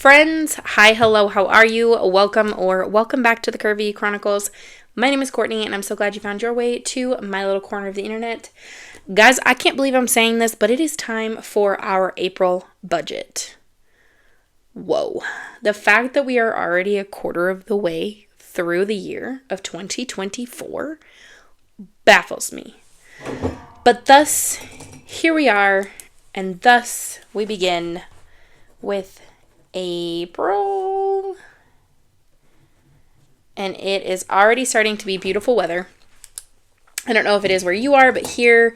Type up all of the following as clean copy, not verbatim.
Friends, hi, hello, how are you? Welcome back to the Curvy E Chronicles. My name is Courtney, and I'm so glad you found your way to my little corner of the internet. Guys, I can't believe I'm saying this, but it is time for our April budget. Whoa. The fact that we are already a quarter of the way through the year of 2024 baffles me. But thus, here we are, and thus we begin with April. And it is already starting to be beautiful weather. I don't know if it is where you are, but here,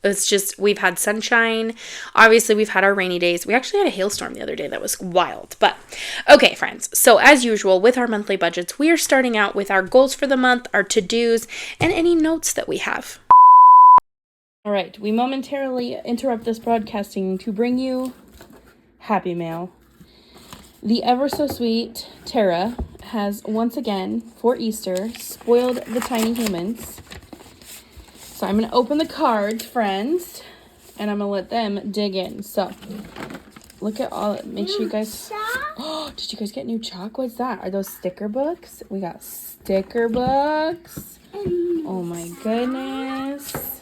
it's just, we've had sunshine. Obviously, we've had our rainy days. We actually had a hailstorm the other day that was wild. But, okay, friends. So, as usual, with our monthly budgets, we are starting out with our goals for the month, our to-dos, and any notes that we have. All right, we momentarily interrupt this broadcasting to bring you Happy Mail. The ever so sweet Terra has once again, for Easter, spoiled the tiny humans. So I'm going to open the cards, friends, and I'm going to let them dig in. So, look at all, make sure you guys, oh, did you guys get new chalk? What's that? Are those sticker books? We got sticker books. Oh my goodness.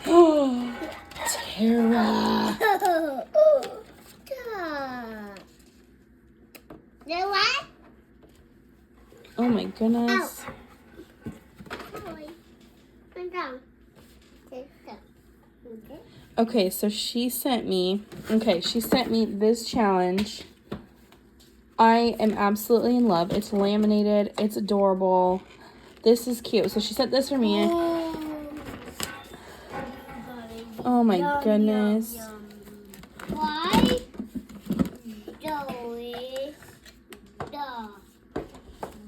Oh, Terra. Oh my goodness. Okay, so she sent me this challenge. I am absolutely in love. It's laminated. It's adorable. This is cute. So she sent this for me. Oh my goodness. Why?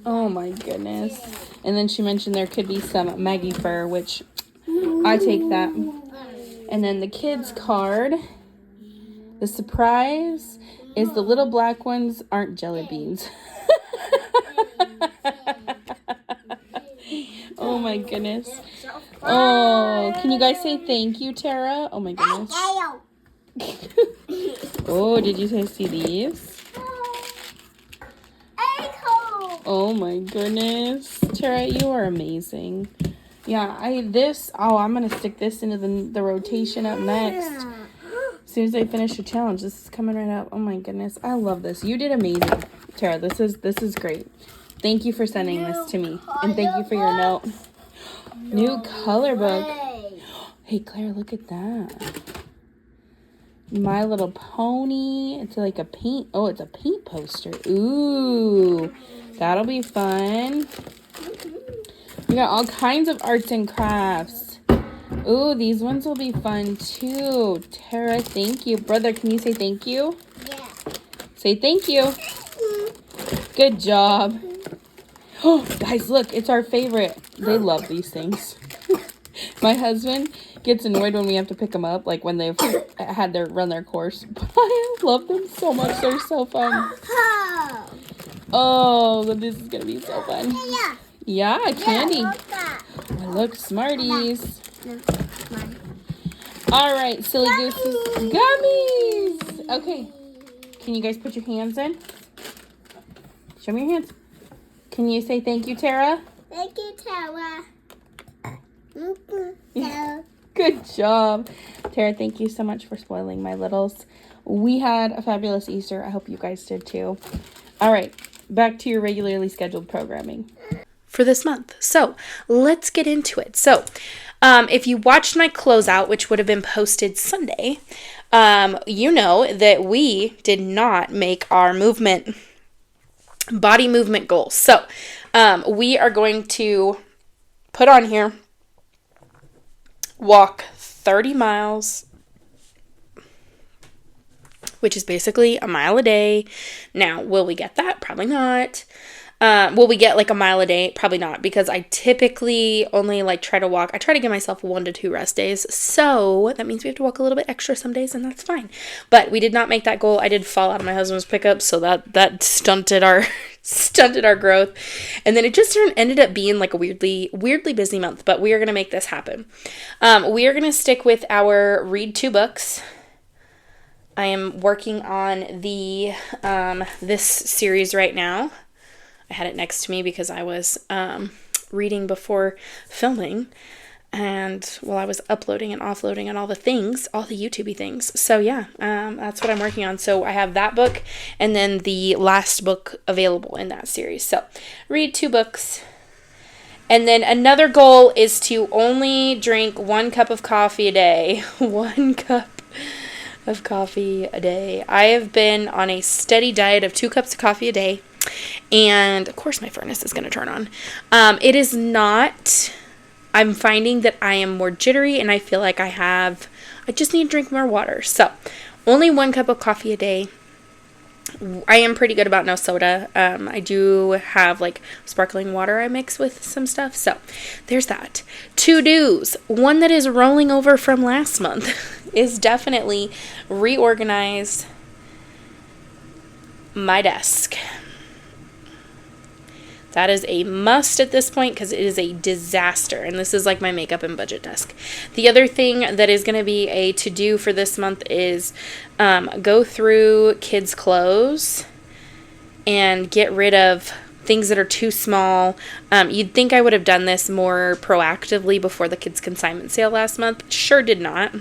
Oh my goodness. And then she mentioned there could be some Maggie fur, which I take that. And then the kids card. The surprise is the little black ones aren't jelly beans. Oh my goodness. Oh, can you guys say thank you, Terra? Oh my goodness. Oh, did you guys see these? Oh my goodness. Terra, you are amazing. Yeah, I'm going to stick this into the rotation up next. As soon as I finish the challenge, this is coming right up. Oh my goodness. I love this. You did amazing, Terra. This is great. Thank you for sending this to me. And thank you for your note. New color book. Hey, Claire, look at that. My Little Pony. It's like a paint. Oh, it's a paint poster. Ooh. That'll be fun. We got all kinds of arts and crafts. Ooh, these ones will be fun too. Terra, thank you. Brother, can you say thank you? Yeah. Say thank you. Good job. Oh, guys, look, it's our favorite. They love these things. My husband gets annoyed when we have to pick them up, like when they've run their course. But I love them so much. They're so fun. Oh, this is gonna be so fun. Yeah, candy. Oh, look, Smarties. All right, silly gooses. Gummies. Okay, can you guys put your hands in? Show me your hands. Can you say thank you, Terra? Thank you, Terra. Yeah. Good job. Terra, thank you so much for spoiling my littles. We had a fabulous Easter. I hope you guys did too. All right, back to your regularly scheduled programming for this month. So let's get into it. So if you watched my closeout, which would have been posted Sunday, you know that we did not make our body movement goals. So we are going to put on here, walk 30 miles, which is basically a mile a day. Now, will we get that? Probably not. Will we get like a mile a day? Probably not, because I typically only try to give myself 1 to 2 rest days. So that means we have to walk a little bit extra some days, and that's fine. But we did not make that goal. I did fall out of my husband's pickup, so that stunted our growth. And then it just ended up being like a weirdly busy month, but we are going to make this happen. We are going to stick with our read 2 books I am working on the this series right now. I had it next to me because I was reading before filming, and while I was uploading and offloading and all the things, all the YouTube-y things. So yeah, that's what I'm working on. So I have that book and then the last book available in that series. So read 2 books. And then another goal is to only drink 1 cup of coffee a day. 1 cup of coffee a day. I have been on a steady diet of 2 cups of coffee a day. And of course my furnace is going to turn on. It is not, I'm finding that I am more jittery and I feel like I just need to drink more water. So only 1 cup of coffee a day. I am pretty good about no soda. I do have like sparkling water I mix with some stuff. So there's that. 2 do's. One that is rolling over from last month is definitely reorganize my desk. That is a must at this point because it is a disaster. And this is like my makeup and budget desk. The other thing that is going to be a to-do for this month is go through kids' clothes and get rid of things that are too small. You'd think I would have done this more proactively before the kids' consignment sale last month. Sure did not.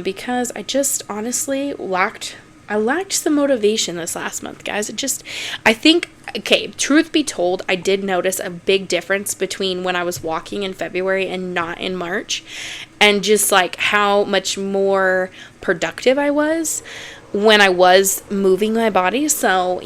Because I just honestly lacked some motivation this last month, guys. Okay, truth be told, I did notice a big difference between when I was walking in February and not in March, and just like how much more productive I was when I was moving my body. So,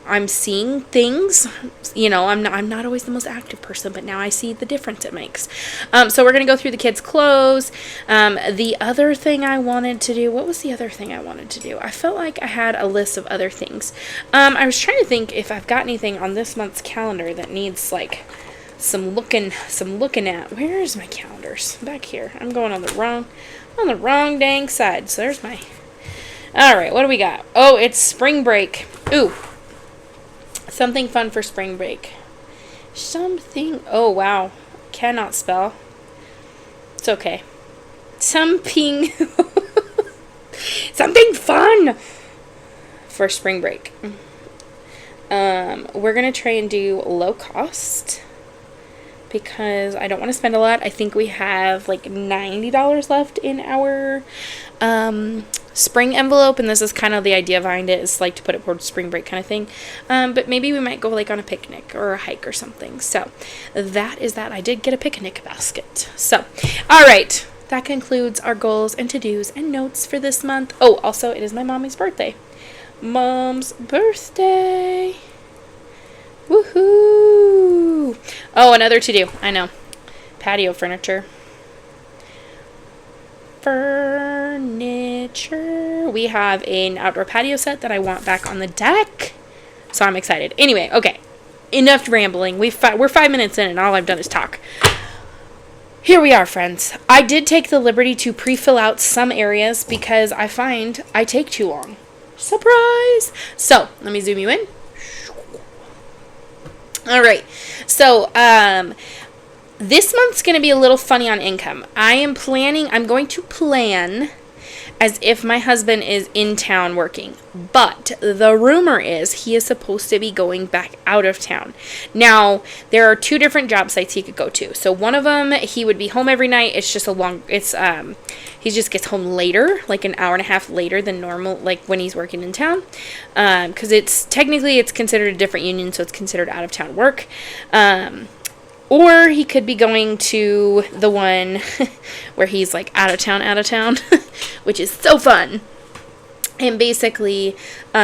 I'm seeing things, I'm not always the most active person, but now I see the difference it makes. So we're going to go through the kids' clothes. The other thing I wanted to do, what was the other thing I wanted to do? I felt like I had a list of other things. I was trying to think if I've got anything on this month's calendar that needs like some looking at. Where is my calendars? Back here. I'm going on the wrong dang side. So there's my... All right, what do we got? Oh, it's spring break. Ooh, something fun for spring break. Oh, wow. Cannot spell. It's okay. Something fun for spring break. We're going to try and do low cost because I don't want to spend a lot. I think we have like $90 left in our spring envelope, and this is kind of the idea behind it, is like to put it towards spring break kind of thing. But maybe we might go like on a picnic or a hike or something. So that is that. I did get a picnic basket. So, all right. That concludes our goals and to-dos and notes for this month. Oh, also, it is my mommy's birthday. Mom's birthday. Woohoo! Oh, another to-do. I know. Patio furniture. We have an outdoor patio set that I want back on the deck. So I'm excited. Anyway, okay. Enough rambling. We're 5 minutes in and all I've done is talk. Here we are, friends. I did take the liberty to pre-fill out some areas because I find I take too long. Surprise! So, let me zoom you in. Alright. So, this month's going to be a little funny on income. I'm going to plan as if my husband is in town working. But the rumor is he is supposed to be going back out of town. Now, there are 2 different job sites he could go to. So one of them, he would be home every night. It's just he just gets home later, like an hour and a half later than normal, like when he's working in town. Because it's considered a different union, so it's considered out of town work. Or he could be going to the one where he's like out of town, which is so fun. And basically, we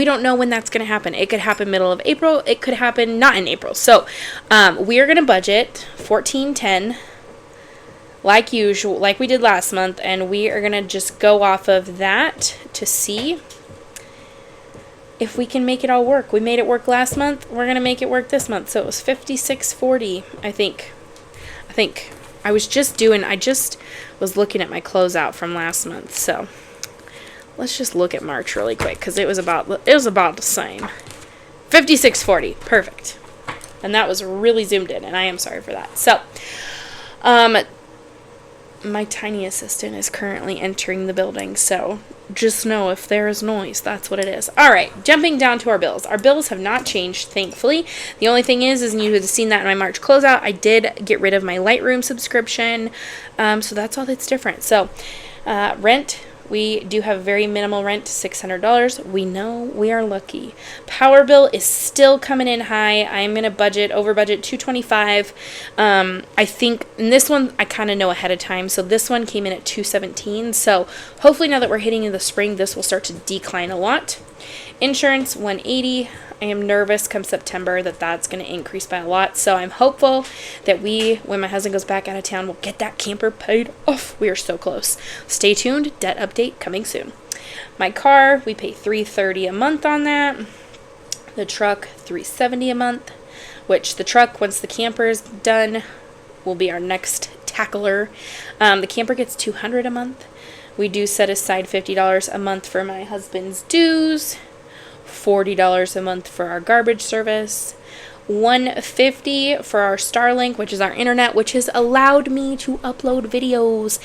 don't know when that's going to happen. It could happen middle of April. It could happen not in April. So, we are going to budget $14.10 like usual, like we did last month. And we are going to just go off of that to see if we can make it all work. We made it work last month. We're going to make it work this month. So it was $56.40, I think. I just was looking at my closeout from last month. So let's just look at March really quick because it was about the same. $56.40. Perfect. And that was really zoomed in, and I am sorry for that. So, My tiny assistant is currently entering the building, so just know if there is noise, that's what it is. All right, jumping down to our bills. Our bills have not changed, thankfully. The only thing is you would have seen that in my March closeout, I did get rid of my Lightroom subscription, so that's all that's different. So, rent. We do have very minimal rent, $600. We know we are lucky. Power bill is still coming in high. I'm in a budget, over budget, $225. I think, and this one I kind of know ahead of time. So this one came in at $217. So hopefully now that we're hitting in the spring, this will start to decline a lot. Insurance, $180. I am nervous come September that's going to increase by a lot. So I'm hopeful that when my husband goes back out of town, we'll get that camper paid off. We are so close. Stay tuned. Debt update coming soon. My car, we pay $330 a month on that. The truck, $370 a month, which the truck, once the camper is done, will be our next tackler. The camper gets $200 a month. We do set aside $50 a month for my husband's dues. $40 a month for our garbage service, $150 for our Starlink, which is our internet, which has allowed me to upload videos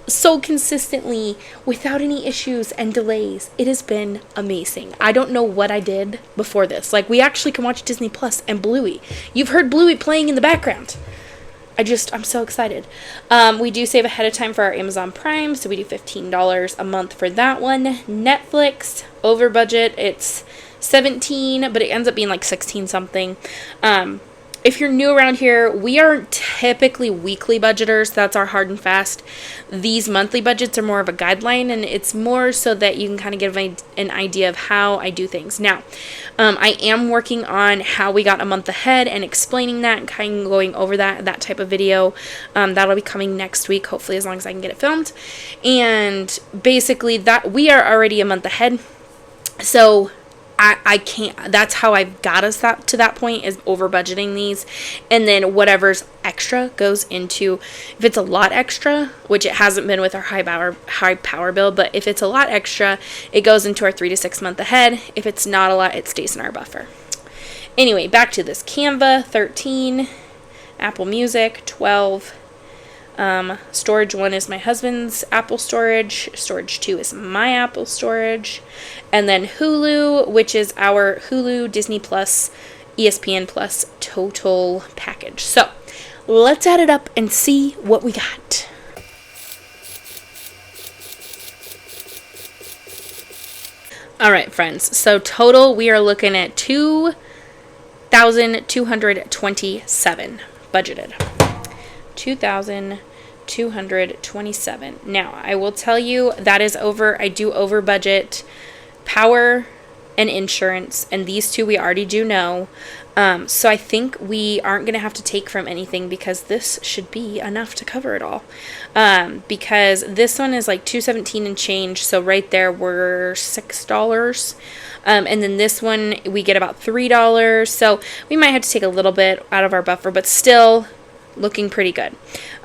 so consistently without any issues and delays. It has been amazing. I don't know what I did before this. Like, we actually can watch Disney Plus and Bluey. You've heard Bluey playing in the background. I'm so excited. We do save ahead of time for our Amazon Prime, so we do $15 a month for that one. Netflix, over budget, it's $17, but it ends up being like 16 something. If you're new around here, we are typically weekly budgeters. That's our hard and fast. These monthly budgets are more of a guideline, and it's more so that you can kind of get an idea of how I do things. Now, I am working on how we got a month ahead and explaining that and kind of going over that type of video. That'll be coming next week, hopefully, as long as I can get it filmed. And basically, that we are already a month ahead. So I can't, that's how I've got us to that point, is over budgeting these. And then whatever's extra goes into, if it's a lot extra, which it hasn't been with our high power bill, but if it's a lot extra, it goes into our 3 to 6 month ahead. If it's not a lot, it stays in our buffer. Anyway, back to this. Canva, 13, Apple Music, 12, storage 1 is my husband's Apple storage. Storage 2 is my Apple storage. And then Hulu, which is our Hulu, Disney Plus, ESPN Plus total package. So let's add it up and see what we got. All right, friends. So total, we are looking at $2,227 budgeted. $2,227. Now, I will tell you that is over. I do over budget power and insurance, and these two we already do know. So I think we aren't going to have to take from anything, because this should be enough to cover it all. Because this one is like $217 and change, so right there we're $6. And then this one we get about $3, so we might have to take a little bit out of our buffer, but still looking pretty good.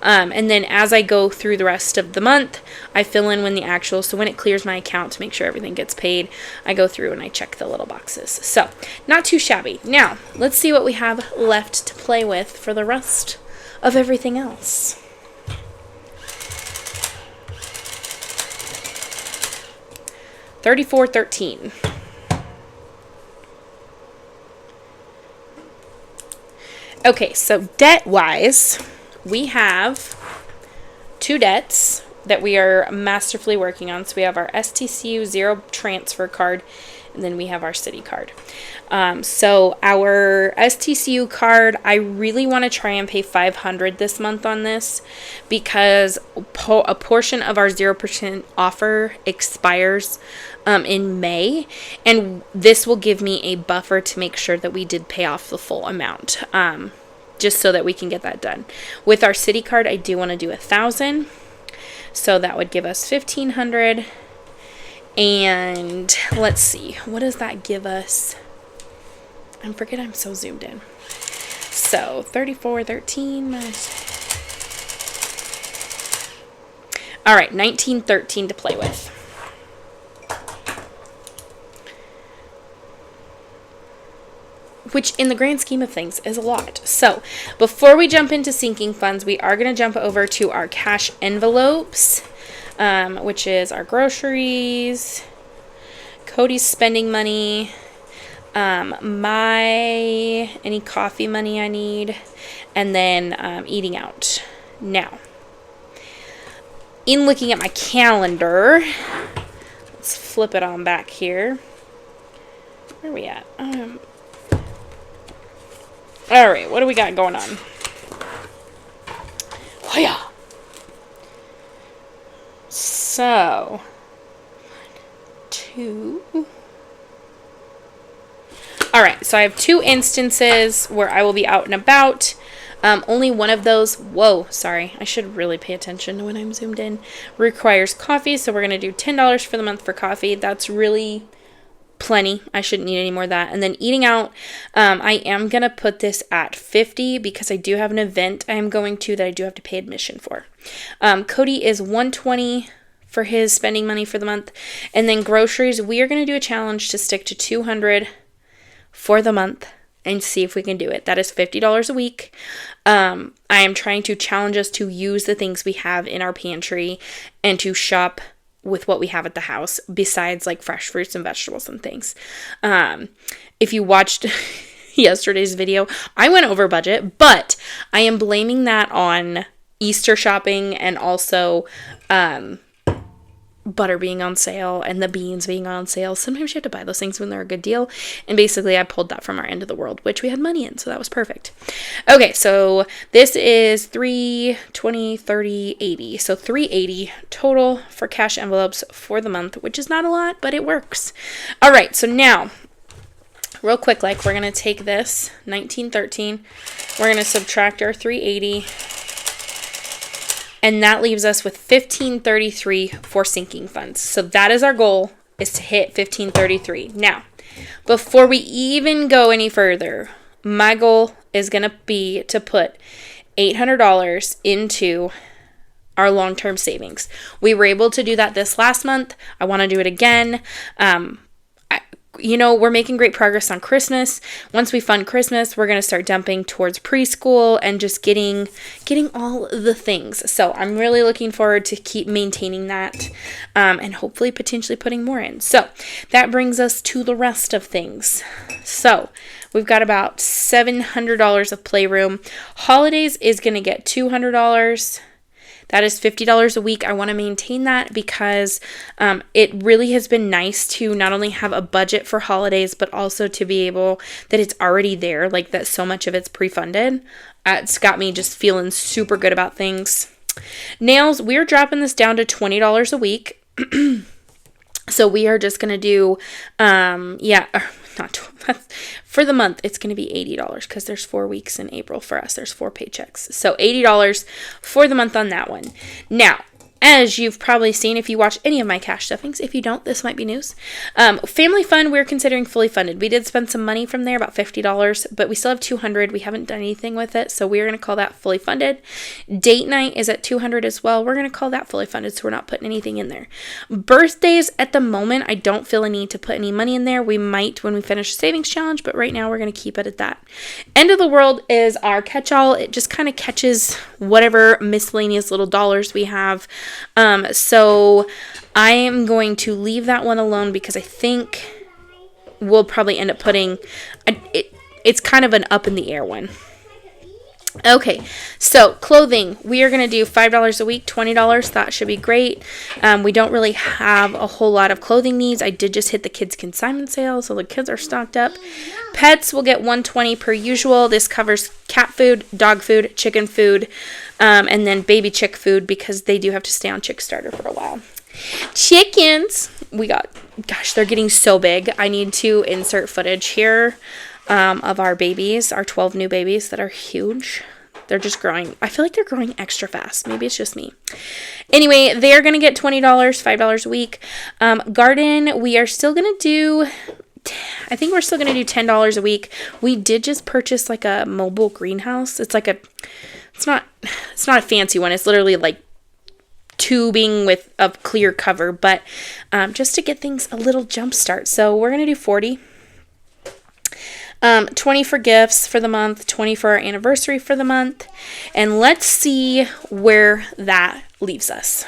And then as I go through the rest of the month, I fill in when the actual, so when it clears my account to make sure everything gets paid, I go through and I check the little boxes. So not too shabby. Now let's see what we have left to play with for the rest of everything else. $34.13. Okay, so debt-wise, we have 2 debts that we are masterfully working on. So we have our STCU Zero Transfer card, and then we have our Citi card. So our STCU card, I really want to try and pay $500 this month on this, because a portion of our 0% offer expires in May, and this will give me a buffer to make sure that we did pay off the full amount, just so that we can get that done. With our Citi card, I do want to do $1,000, so that would give us $1,500. And let's see, what does that give us? I forget, I'm so zoomed in. So $34.13 minus. All right, $19.13 to play with. which in the grand scheme of things is a lot. So before we jump into sinking funds, we are going to jump over to our cash envelopes, which is our groceries, Cody's spending money, any coffee money I need, and then eating out. Now, in looking at my calendar, let's flip it on back here. Where are we at? All right, what do we got going on? Oh, yeah. So, 2. All right, so I have 2 instances where I will be out and about. Only one of those, whoa, sorry, I should really pay attention when I'm zoomed in, requires coffee. So we're going to do $10 for the month for coffee. That's really plenty. I shouldn't need any more of that. And then eating out, I am going to put this at $50 because I do have an event I am going to that I do have to pay admission for. Cody is $120 for his spending money for the month. And then groceries, we are going to do a challenge to stick to $200 for the month and see if we can do it. That is $50 a week. I am trying to challenge us to use the things we have in our pantry and to shop with what we have at the house besides like fresh fruits and vegetables and things. If you watched yesterday's video, I went over budget, but I am blaming that on Easter shopping and also butter being on sale and the beans being on sale. Sometimes you have to buy those things when they're a good deal. And basically I pulled that from our end of the world, which we had money in. So that was perfect. Okay. So this is 3, 20, 30, 80. So $380 total for cash envelopes for the month, which is not a lot, but it works. All right. So now real quick, we're going to take this 1913, we're going to subtract our 380. And that leaves us with $1533 for sinking funds. So that is our goal, is to hit $1533. Now, before we even go any further, my goal is going to be to put $800 into our long-term savings. We were able to do that this last month. I want to do it again. We're making great progress on Christmas. Once we fund Christmas, we're going to start dumping towards preschool and just getting all the things. So I'm really looking forward to keep maintaining that and hopefully potentially putting more in. So that brings us to the rest of things. So we've got about $700 of playroom. Holidays is going to get $200. That is $50 a week. I want to maintain that because it really has been nice to not only have a budget for holidays, but also to be able that it's already there, like that so much of it's pre-funded. It's got me just feeling super good about things. Nails, we're dropping this down to $20 a week. So we are just going to do, for the month, it's going to be $80 because there's 4 weeks in April for us. There's 4 paychecks. So $80 for the month on that one. Now, as you've probably seen if you watch any of my cash stuffings. If you don't, this might be news. Family fund, we're considering fully funded. We did spend some money from there, about $50, but we still have $200. We haven't done anything with it, so we're going to call that fully funded. Date night is at $200 as well. We're going to call that fully funded, so we're not putting anything in there. Birthdays, at the moment, I don't feel a need to put any money in there. We might when we finish the savings challenge, but right now we're going to keep it at that. End of the world is our catch-all. It just kind of catches whatever miscellaneous little dollars we have. So I am going to leave that one alone because I think we'll probably end up putting it's kind of an up in the air one. Okay, so clothing, we are going to do $5 a week, $20. That should be great. We don't really have a whole lot of clothing needs. I did just hit the kids' consignment sale, so the kids are stocked up. Pets will get $120 per usual. This covers cat food, dog food, chicken food, and then baby chick food because they do have to stay on Chick Starter for a while. Chickens, they're getting so big. I need to insert footage here. Of our babies, our 12 new babies that are huge. They're just growing. I feel like they're growing extra fast. Maybe it's just me. Anyway, they're going to get $20, $5 a week. Garden, we are still going to do, I think we're still going to do $10 a week. We did just purchase like a mobile greenhouse. It's like it's not a fancy one. It's literally like tubing with a clear cover, but just to get things a little jump start. So we're going to do $40. $20 for gifts for the month, $20 for our anniversary for the month, and let's see where that leaves us.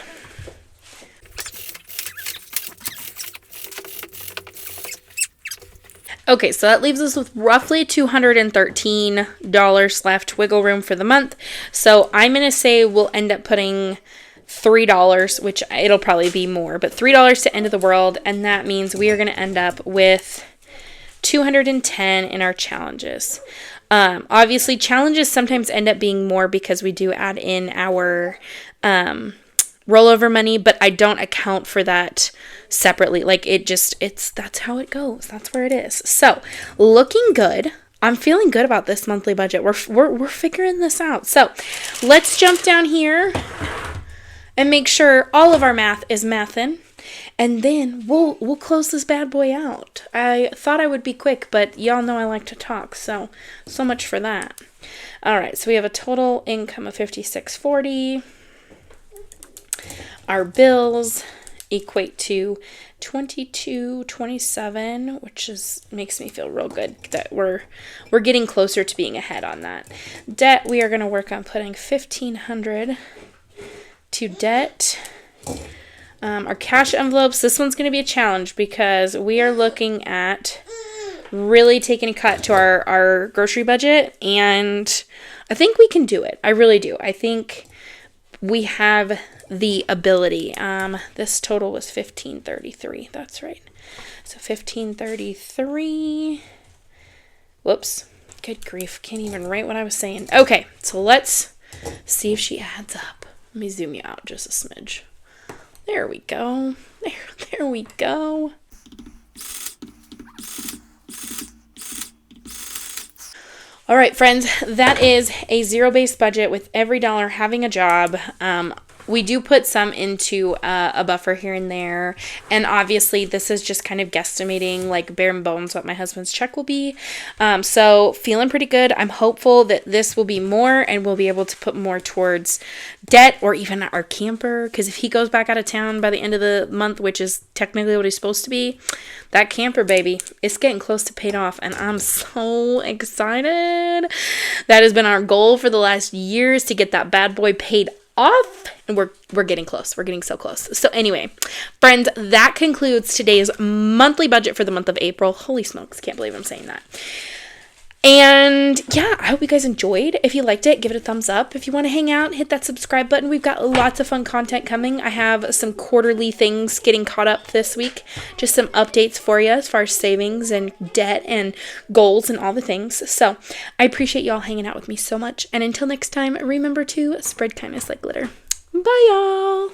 Okay, so that leaves us with roughly $213 left wiggle room for the month. So I'm going to say we'll end up putting $3, which it'll probably be more, but $3 to end of the world. And that means we are going to end up with 210 in our challenges. Obviously, challenges sometimes end up being more because we do add in our rollover money, but I don't account for that separately. Like that's how it goes. That's where it is. So looking good. I'm feeling good about this monthly budget. We're figuring this out. So let's jump down here and make sure all of our math is mathin', and then we'll close this bad boy out. I thought I would be quick, but y'all know I like to talk, so much for that. All right, so we have a total income of $56.40. Our bills equate to $22.27, which makes me feel real good that we're getting closer to being ahead on that. Debt, we are going to work on putting $1,500 to debt. Our cash envelopes, this one's going to be a challenge because we are looking at really taking a cut to our grocery budget, and I think we can do it. I really do. I think we have the ability. This total was $1,533. That's right. So $1,533. Whoops. Good grief. Can't even write what I was saying. Okay, so let's see if she adds up. Let me zoom you out just a smidge. There we go. There we go. All right, friends, that is a zero-based budget with every dollar having a job. We do put some into a buffer here and there, and obviously this is just kind of guesstimating, like bare bones, what my husband's check will be. So feeling pretty good. I'm hopeful that this will be more, and we'll be able to put more towards debt or even our camper, because if he goes back out of town by the end of the month, which is technically what he's supposed to be, that camper, baby, it's getting close to paid off, and I'm so excited. That has been our goal for the last years, to get that bad boy paid off, and we're getting close. We're getting so close. So anyway, friends, that concludes today's monthly budget for the month of April. Holy smokes, can't believe I'm saying that. And yeah, I hope you guys enjoyed. If you liked it, give it a thumbs up. If you want to hang out, hit that subscribe button. We've got lots of fun content coming. I have some quarterly things getting caught up this week. Just some updates for you as far as savings and debt and goals and all the things. So I appreciate y'all hanging out with me so much. And until next time, remember to spread kindness like glitter. Bye, y'all.